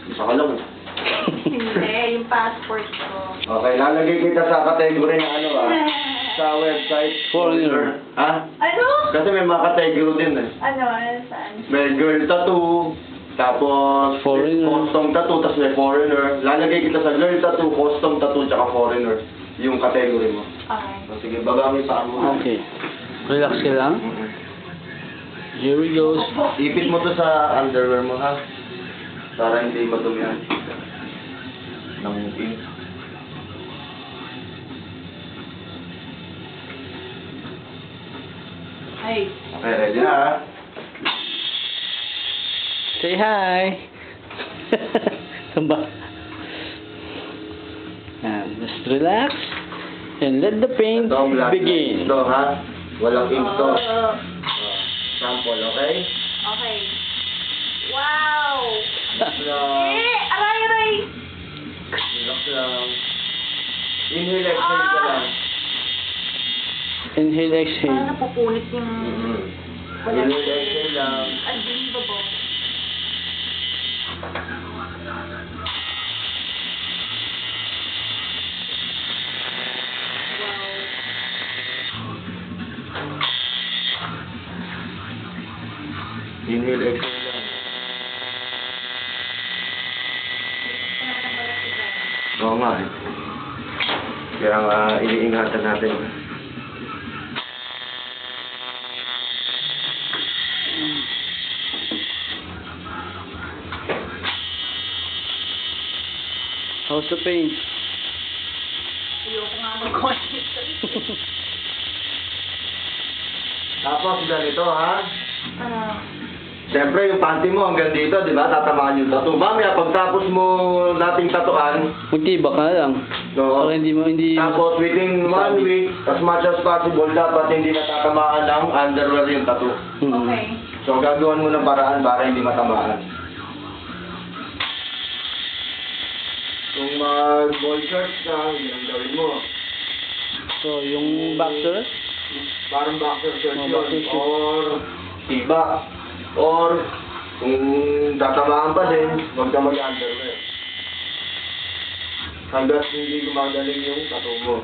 Isa ka lang. Hindi, yung passport ko. Okay, lalagay kita sa category na ano sa website. Foreigner. Ha? Ano? Kasi may mga category din eh. Ano? Saan? May girl tattoo, tapos Foreigner. custom tattoo, tapos may foreigner. Lalagay kita sa girl tattoo, custom tattoo, tsaka foreigner. Yung category mo. Okay. O, sige, baba mo yung paa mo. Okay. Relax ka lang. Here we go. Ipit mo to sa underwear mo, ha? Para hindi madumihan. Ng ink. Ay. Okay, ready na, ha? Say hi. Samba. Just relax and let the paint Ito, black begin. Ito, ha? Walang ink to. Oo. Sample, okay? Okay. Wow! Relax lang. Aray, aray! Relax lang. Inhale, exhale ka lang. Inhale, Parang exhale. napupunit yung... Inhale, exhale lang. Unbelievable. Inhale, exhale lang. Oo nga eh. Kaya nga iniingatan natin. How's the paint? Ayoko nga mag-comment. Tapos ganito, ha? Ano? Siyempre, yung panty mo hanggang dito, di ba? Tatamaan yung tattoo. Mamaya, pagtapos mo nating tatuan, Magtibak ka lang. no? Para hindi Tapos within 1 week, as much as possible, dapat hindi natatamaan ng underwear yung tattoo. Okay. So, gagawin mo ng paraan para hindi matamaan. Kung mag-ball shirt ka, yun ang gawin mo. So, yung boxer? Parang boxer shirt Oh, yun. boxer shirt. Or tiba. Or kung tatamaan pa din, huwag ka mag-underwear. Hanggat hindi gumagaling yung tattoo mo.